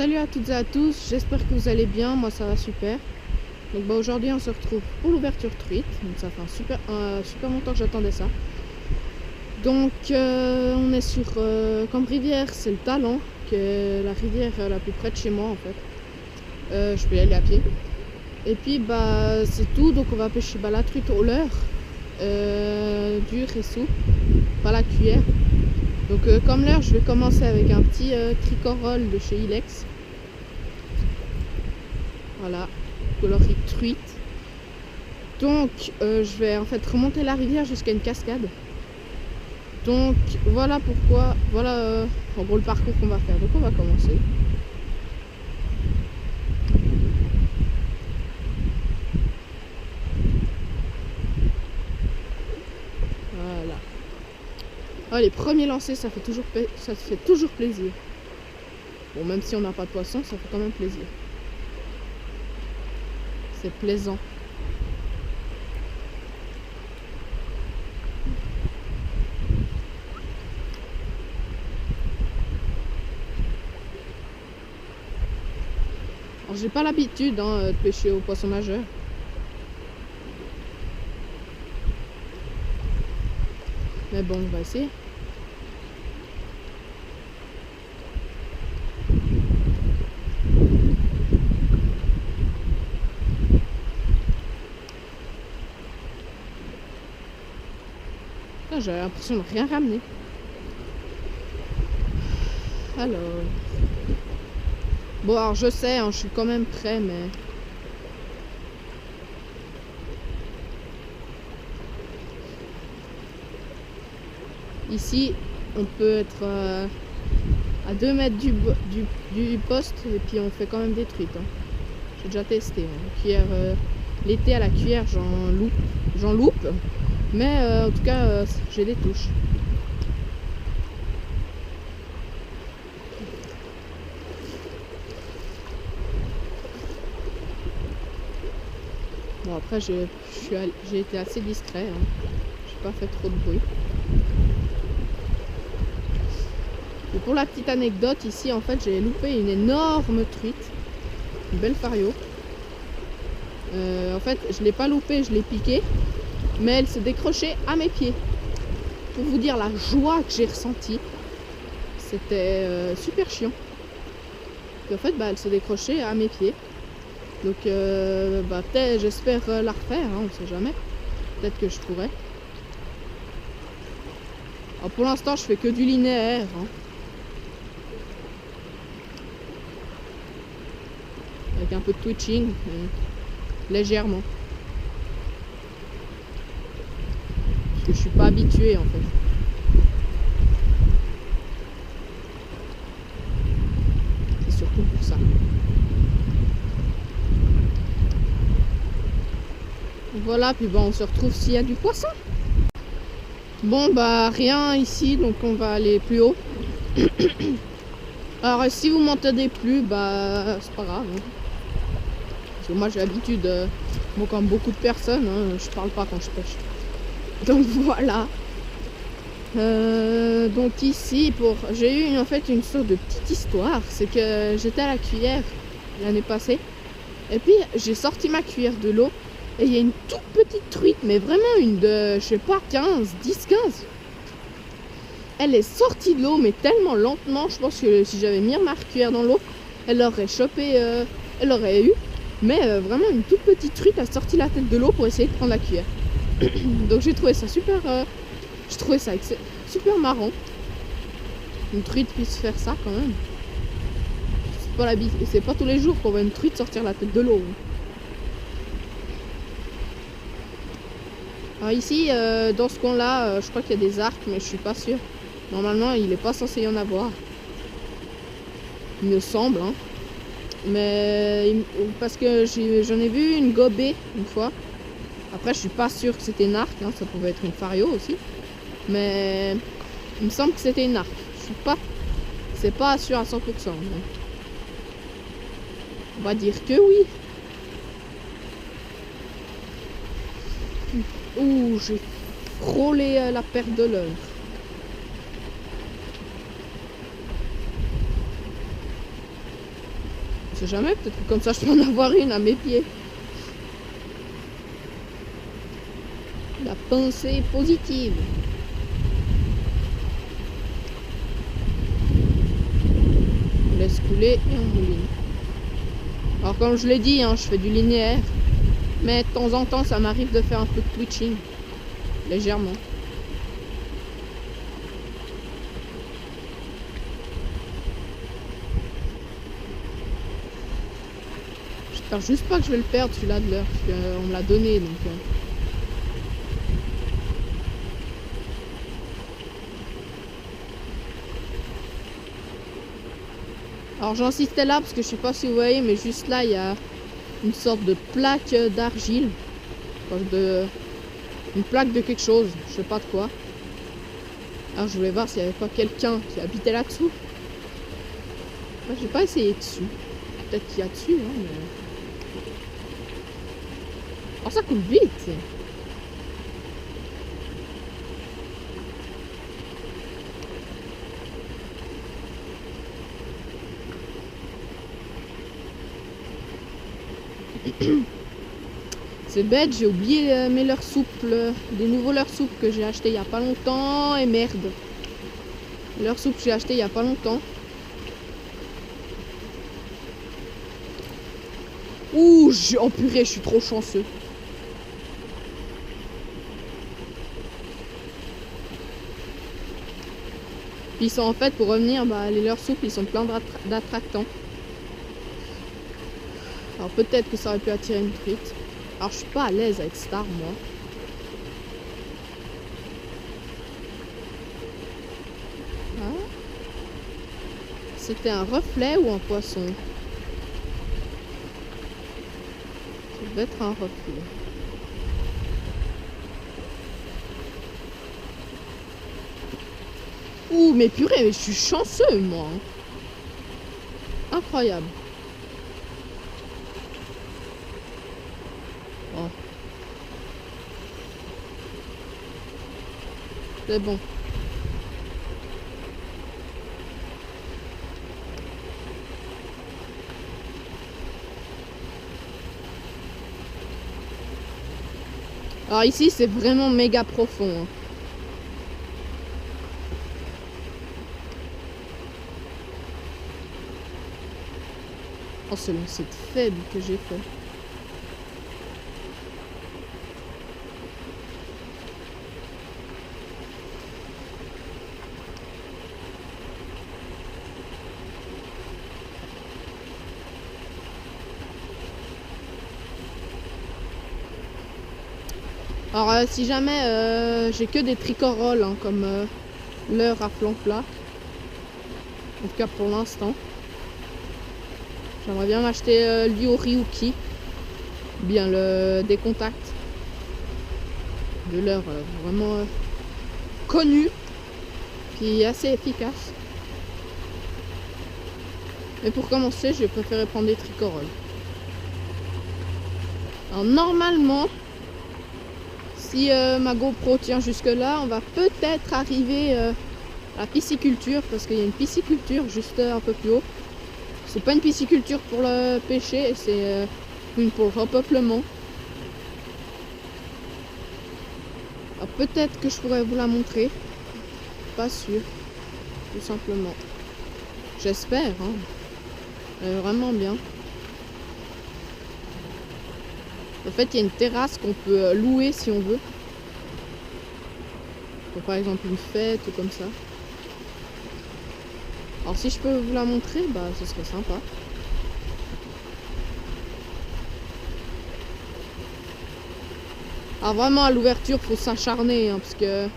Salut à toutes et à tous, j'espère que vous allez bien, moi ça va super. Donc aujourd'hui on se retrouve pour l'ouverture truite, donc ça fait super longtemps que j'attendais ça. Donc on est sur, comme rivière, c'est le Talent, qui est la rivière la plus près de chez moi en fait. Je peux y aller à pied. Et puis bah c'est tout, donc on va pêcher la truite au leurre, dur et sous, pas la cuillère. Donc comme leurre, je vais commencer avec un petit tricorol de chez Ilex. Voilà, coloris truite. Donc je vais en fait remonter la rivière jusqu'à une cascade. Donc voilà pourquoi, voilà en gros le parcours qu'on va faire. Donc on va commencer. Voilà. Oh, les premiers lancers, ça fait toujours plaisir. Bon, même si on n'a pas de poisson, ça fait quand même plaisir. C'est plaisant. Alors j'ai pas l'habitude de pêcher au poisson nageur. Mais bon, on va essayer. J'avais l'impression de rien ramener. Alors. Bon, alors je sais, je suis quand même prêt, mais. Ici, on peut être à 2 mètres du poste et puis on fait quand même des truites. J'ai déjà testé. Cuillère, l'été à la cuillère, j'en loupe. Mais en tout cas, j'ai des touches. Bon, après, j'ai été assez discret. J'ai pas fait trop de bruit. Et pour la petite anecdote, ici, en fait, j'ai loupé une énorme truite. Une belle fario. En fait, je l'ai pas loupée, je l'ai piquée. Mais elle s'est décrochée à mes pieds. Pour vous dire la joie que j'ai ressentie, c'était super chiant. Et en fait, elle s'est décrochée à mes pieds. Donc, peut-être, j'espère la refaire, on ne sait jamais. Peut-être que je pourrais. Alors, pour l'instant, je fais que du linéaire. Avec un peu de twitching, légèrement. Que je suis pas habituée en fait. C'est surtout pour ça. Voilà, puis on se retrouve s'il y a du poisson. Bon rien ici, donc on va aller plus haut. Alors si vous m'entendez plus, c'est pas grave. Parce que moi j'ai l'habitude, comme beaucoup de personnes, je parle pas quand je pêche. Donc voilà. Donc ici, j'ai eu en fait une sorte de petite histoire. C'est que j'étais à la cuillère l'année passée. Et puis j'ai sorti ma cuillère de l'eau. Et il y a une toute petite truite, mais vraiment une de, je sais pas, 10-15. Elle est sortie de l'eau, mais tellement lentement. Je pense que si j'avais mis ma cuillère dans l'eau, elle aurait chopé, elle aurait eu. Mais vraiment une toute petite truite a sorti la tête de l'eau pour essayer de prendre la cuillère. Donc j'ai trouvé ça super, super marrant. Une truite puisse faire ça quand même. C'est pas tous les jours qu'on voit une truite sortir la tête de l'eau. Alors ici, dans ce coin-là, je crois qu'il y a des arcs, mais je suis pas sûre. Normalement, il n'est pas censé y en avoir. Il me semble, Mais parce que j'en ai vu une gobée une fois. Après, je suis pas sûre que c'était une arc, ça pouvait être une fario aussi. Mais il me semble que c'était une arc. Je suis pas, c'est pas sûr à 100%. Mais on va dire que oui. Ouh, j'ai frôlé la perte de l'heure. On sait jamais, peut-être que comme ça je peux en avoir une à mes pieds. La pensée positive. On laisse couler et on mouline. Alors comme je l'ai dit, hein, je fais du linéaire. Mais de temps en temps, ça m'arrive de faire un peu de twitching. Légèrement. J'espère juste pas que je vais le perdre celui-là de l'heure. Parce qu'on me l'a donné donc. Alors j'insistais là parce que je sais pas si vous voyez, mais juste là il y a une sorte de plaque d'argile. Une plaque de quelque chose, je sais pas de quoi. Alors je voulais voir s'il y avait pas quelqu'un qui habitait là-dessous. Moi j'ai pas essayé dessus. Peut-être qu'il y a dessus, hein, mais... Oh ça coule vite. C'est bête, j'ai oublié mes leurres souples, des nouveaux leurres souples que j'ai acheté il y a pas longtemps et merde. Les leurres souples que j'ai acheté il y a pas longtemps. Ouh, oh purée, je suis trop chanceux. Puis ils sont en fait, pour revenir, bah, les leurres souples, ils sont pleins d'attractants. Alors peut-être que ça aurait pu attirer une truite. Alors je suis pas à l'aise avec cette arme, moi. Ah. C'était un reflet ou un poisson? Ça devait être un reflet. Ouh, mais purée, mais je suis chanceux, moi. Incroyable. Oh. C'est bon. Alors ici, c'est vraiment méga profond. Hein. Oh, c'est cette faible que j'ai fait. Alors si jamais j'ai que des tricorolles hein, comme leurre à flanc plat. En tout cas pour l'instant. J'aimerais bien m'acheter l'Yoriuki. Bien le décontact. De leurre vraiment connu. Puis assez efficace. Mais pour commencer, j'ai préféré prendre des tricorolles. Alors normalement, si ma GoPro tient jusque là, on va peut-être arriver à la pisciculture. Parce qu'il y a une pisciculture juste un peu plus haut. C'est pas une pisciculture pour le pêcher, c'est une pour le repeuplement. Alors peut-être que je pourrais vous la montrer. Pas sûr. Tout simplement. J'espère. Hein. Elle est vraiment bien. En fait, il y a une terrasse qu'on peut louer si on veut. Pour par exemple une fête ou comme ça. Alors si je peux vous la montrer, bah ce serait sympa. Alors vraiment à l'ouverture, faut s'acharner hein, parce que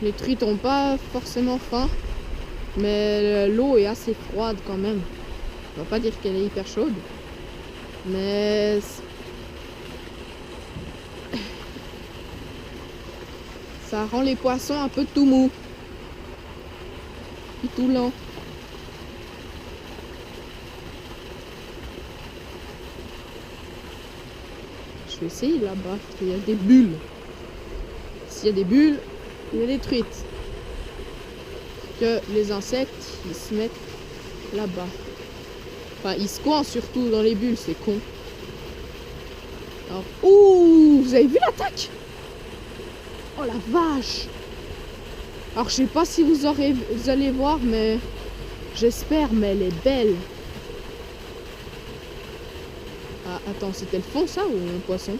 les truites n'ont pas forcément faim, mais l'eau est assez froide quand même. On va pas dire qu'elle est hyper chaude, mais ça rend les poissons un peu tout mous et tout lent. Je vais essayer là-bas, parce qu'il y a des bulles. S'il y a des bulles, il y a des truites. Que les insectes, ils se mettent là-bas. Enfin, il se coince surtout dans les bulles, c'est con. Alors, ouh, vous avez vu l'attaque? Oh la vache! Alors, je sais pas si vous allez voir, mais j'espère, mais elle est belle. Ah, attends, c'était le fond, ça, ou un poisson?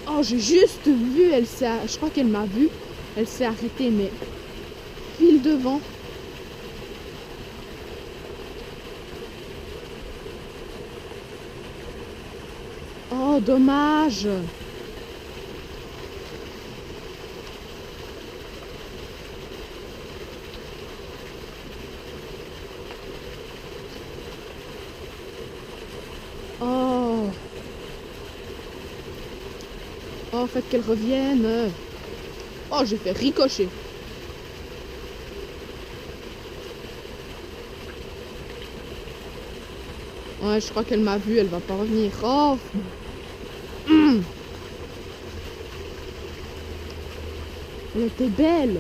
Oh, j'ai juste vu, je crois qu'elle m'a vu. Elle s'est arrêtée, mais pile devant. Oh, dommage. Oh. Oh, faites qu'elle revienne. Oh, j'ai fait ricocher. Ouais, je crois qu'elle m'a vu, elle va pas revenir. Oh. Elle était belle.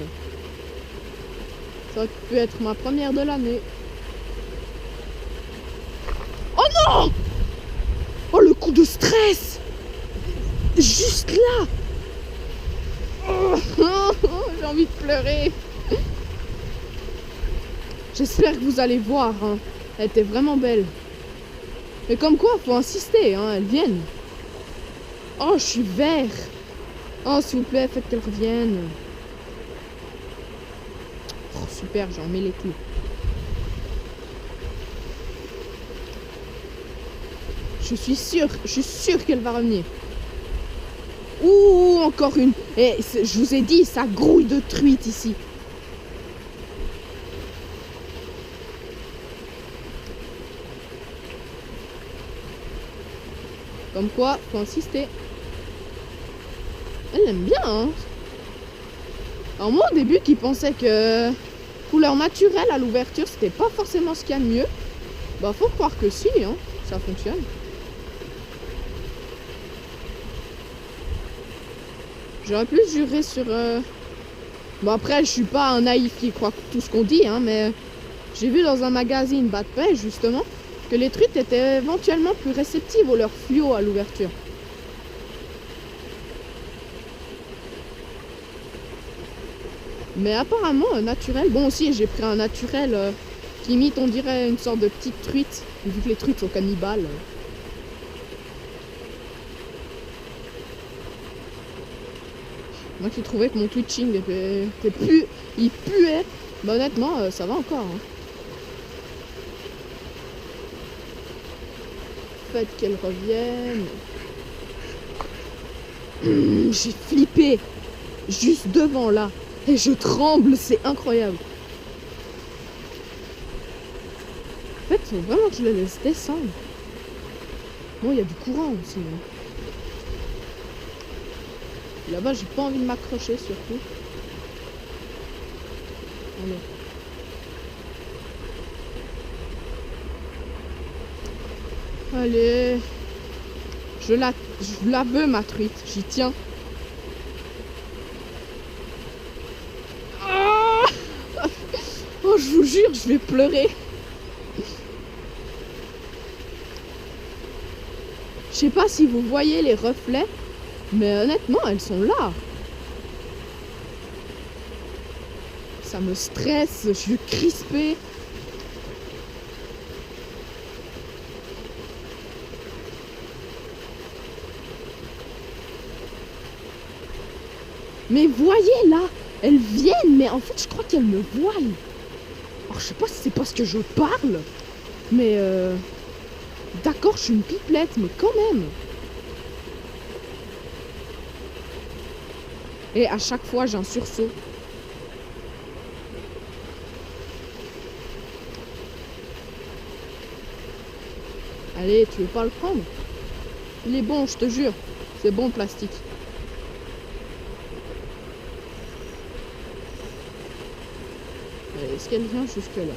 Ça aurait pu être ma première de l'année. Oh non! Oh, le coup de stress! Juste là! Oh, j'ai envie de pleurer. J'espère que vous allez voir. Hein. Elle était vraiment belle. Mais comme quoi, faut insister. Hein, elles viennent. Oh, je suis vert. Oh, s'il vous plaît, faites qu'elle revienne. Oh, super, j'en mets les clous. Je suis sûre qu'elle va revenir. Ouh, encore une. Et je vous ai dit, ça grouille de truites ici. Comme quoi, faut insister. Elle aime bien, hein. Alors moi, au début, qui pensais que couleur naturelle à l'ouverture, c'était pas forcément ce qu'il y a de mieux. Bah, faut croire que si, hein. Ça fonctionne. J'aurais plus juré sur... Bon, après, je suis pas un naïf qui croit tout ce qu'on dit, hein, mais j'ai vu dans un magazine bas de pêche, justement, que les truites étaient éventuellement plus réceptives au leur fluo à l'ouverture. Mais apparemment, naturel... Bon, aussi, j'ai pris un naturel qui imite, on dirait, une sorte de petite truite, vu que les truites sont cannibales. Moi qui trouvais que mon twitching était plus... Il puait. Bah honnêtement, ça va encore. Hein. Faites qu'elle revienne. J'ai flippé. Juste devant là. Et je tremble, c'est incroyable. En fait, il faut vraiment que je la laisse descendre. Bon, il y a du courant aussi. Hein. Là-bas, j'ai pas envie de m'accrocher surtout. Allez. Allez. Je la veux, ma truite. J'y tiens. Ah oh, je vous jure, je vais pleurer. Je sais pas si vous voyez les reflets. Mais honnêtement, elles sont là. Ça me stresse, je suis crispée. Mais voyez là, elles viennent, mais en fait je crois qu'elles me voient. Alors je sais pas si c'est parce que je parle, mais d'accord, je suis une pipelette, mais quand même. Et à chaque fois, j'ai un sursaut. Allez, tu veux pas le prendre? Il est bon, je te jure. C'est bon le plastique. Est-ce qu'elle vient jusque là?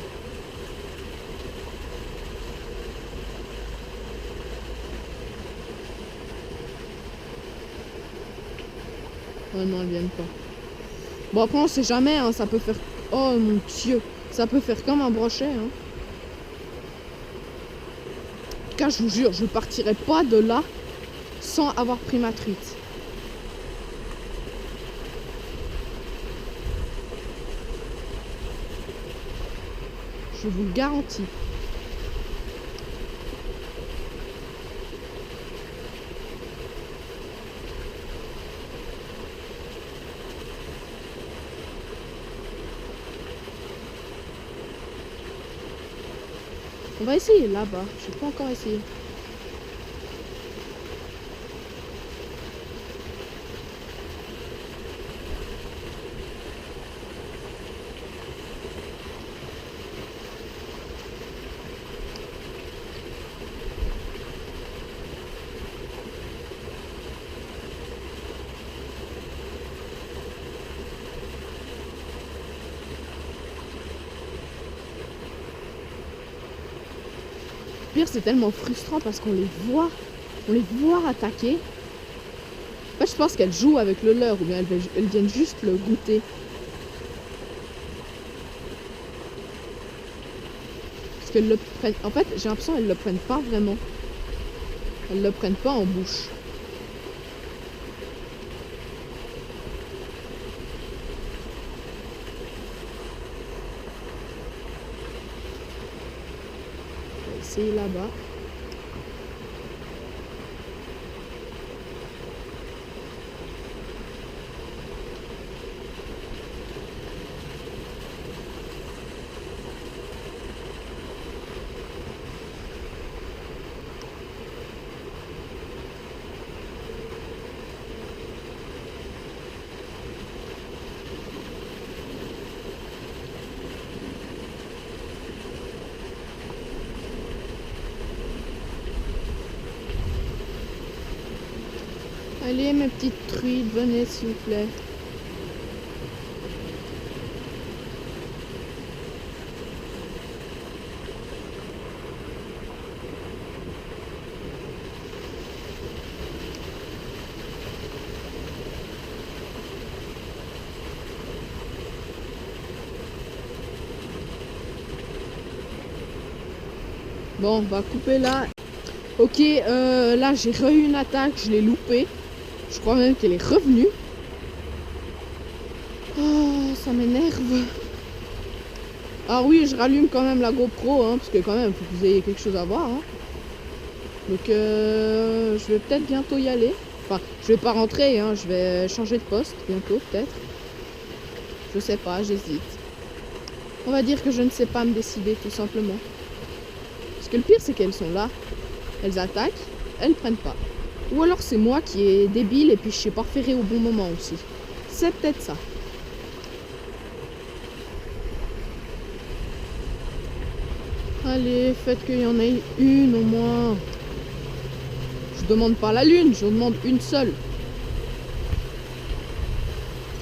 Oh non, elles viennent pas. Bon, après, on sait jamais, hein, ça peut faire... Oh mon Dieu, Ça peut faire comme un brochet. Hein. En tout cas, je vous jure, je partirai pas de là sans avoir pris ma truite. Je vous le garantis. On va essayer là-bas. Je n'ai pas encore essayé. Pire, c'est tellement frustrant parce qu'on les voit attaquer. En fait, je pense qu'elles jouent avec le leur ou bien elles viennent juste le goûter. Parce qu'elles le prennent. En fait, j'ai l'impression qu'elles le prennent pas vraiment. Elles le prennent pas en bouche. C'est là-bas. Allez, mes petites truites, venez s'il vous plaît. Bon, on va couper là. Ok, là j'ai eu une attaque, je l'ai loupée. Je crois même qu'elle est revenue. Oh, ça m'énerve. Ah oui, je rallume quand même la GoPro, hein, parce que quand même, il faut que vous ayez quelque chose à voir. Hein. Donc, je vais peut-être bientôt y aller. Enfin, je vais pas rentrer, hein, je vais changer de poste bientôt, peut-être. Je sais pas, j'hésite. On va dire que je ne sais pas me décider, tout simplement. Parce que le pire, c'est qu'elles sont là. Elles attaquent, elles prennent pas. Ou alors c'est moi qui est débile et puis je sais pas ferrer au bon moment aussi. C'est peut-être ça. Allez, faites qu'il y en ait une au moins. Je demande pas la lune, je demande une seule.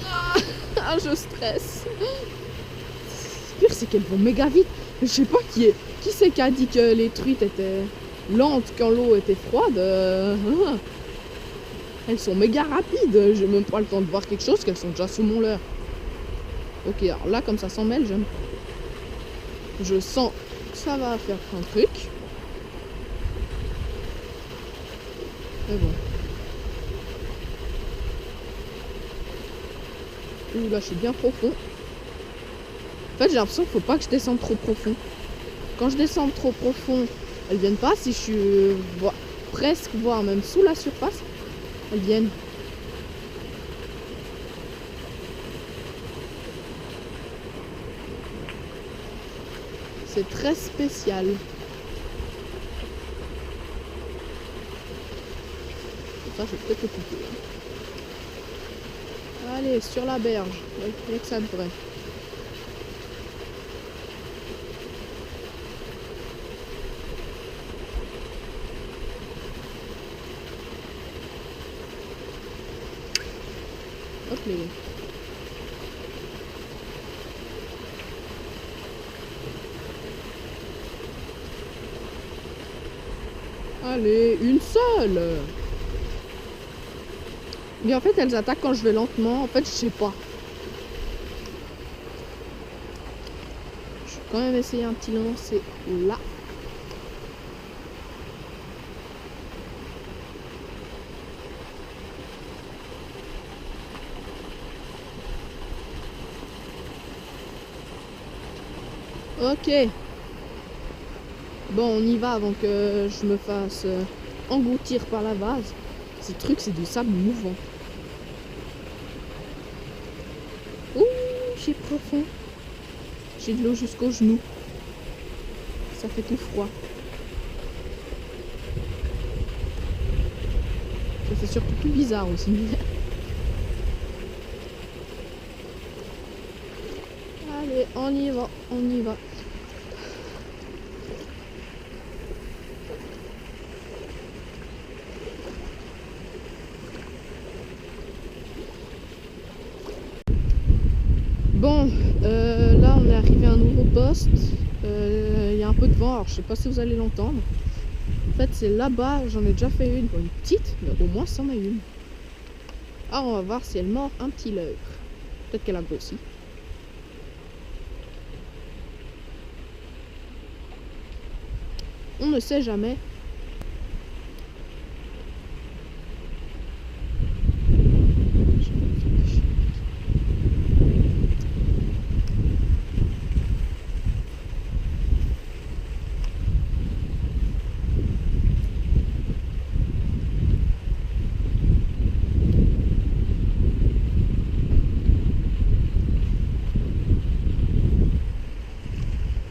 Ah, je stresse. Le pire, c'est qu'elles vont méga vite. Je sais pas qui c'est qui a dit que les truites étaient lentes quand l'eau était froide. Elles sont méga rapides. J'ai même pas le temps de voir quelque chose qu'elles sont déjà sous mon leurre. Ok, alors là, comme ça s'en mêle, j'aime. Je sens que ça va faire un truc. Mais bon. Ouh, là, je suis bien profond. En fait, j'ai l'impression qu'il faut pas que je descende trop profond. Quand je descends trop profond, elles viennent pas. Si je suis presque, voire même sous la surface, elles viennent. C'est très spécial. Ça, je vais peut-être le couper. Allez, sur la berge. Il n'y a que ça de vrai. Hop les gars. Allez, une seule. Mais en fait, elles attaquent quand je vais lentement. En fait, je sais pas. quand même essayer un petit lancer là. Ok. Bon, on y va avant que je me fasse engloutir par la vase. Ces trucs, c'est du sable mouvant. Ouh, j'ai profond. J'ai de l'eau jusqu'aux genoux. Ça fait tout froid. Ça fait surtout tout bizarre aussi. Allez, on y va, on y va. Bon, là on est arrivé à un nouveau poste. Il y a un peu de vent, alors je sais pas si vous allez l'entendre. En fait, c'est là-bas, j'en ai déjà fait une. Bon, une petite, mais au moins c'en est une. Alors on va voir si elle mord un petit leurre. Peut-être qu'elle a grossi. On ne sait jamais.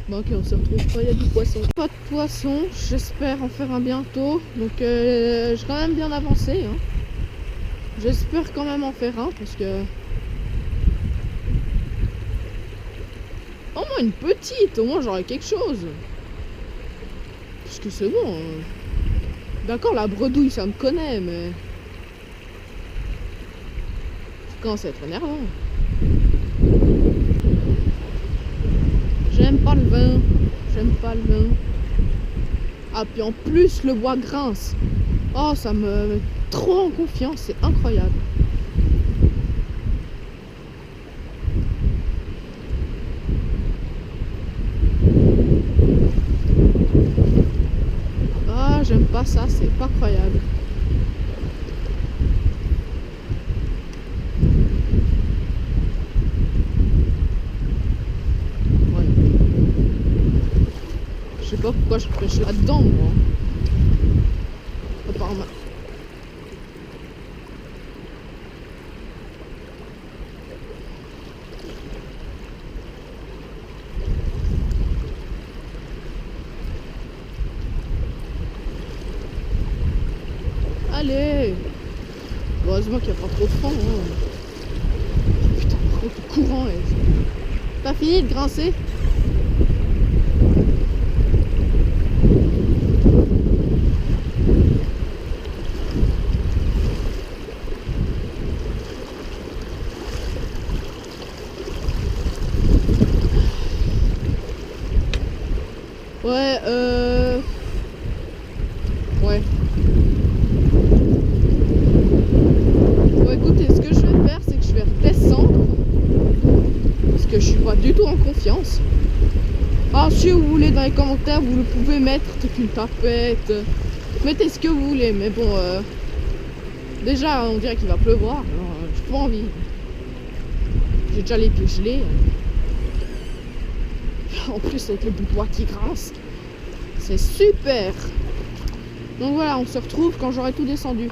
Bon, ok, on se retrouve quand il y a du poisson. Pas de poisson, j'espère en faire un bientôt. Donc j'ai quand même bien avancé. Hein. J'espère quand même en faire un parce que... Au moins une petite, au moins j'aurai quelque chose. Parce que c'est bon. D'accord, la bredouille, ça me connaît, mais... Ça commence à être énervant. J'aime pas le vin. J'aime pas le vin. Ah, puis en plus, le bois grince. Oh, ça me met trop en confiance. C'est incroyable. Ah, j'aime pas ça. C'est pas croyable. Je sais pas pourquoi je pêche là-dedans, moi. Apparemment. Allez! Heureusement qu'il n'y a pas trop de fond. Hein. Putain, trop de courant. T'as fini de grincer? Ouais, ouais. Bon, écoutez, ce que je vais faire, c'est que je vais redescendre. Parce que je suis pas du tout en confiance. Alors, si vous voulez, dans les commentaires, vous le pouvez mettre, toute une tapette. Mettez ce que vous voulez, mais bon, déjà, on dirait qu'il va pleuvoir. Alors, j'ai pas envie. J'ai déjà les pieds gelés. En plus, avec le bout de bois qui grince. C'est super. Donc voilà, on se retrouve quand j'aurai tout descendu.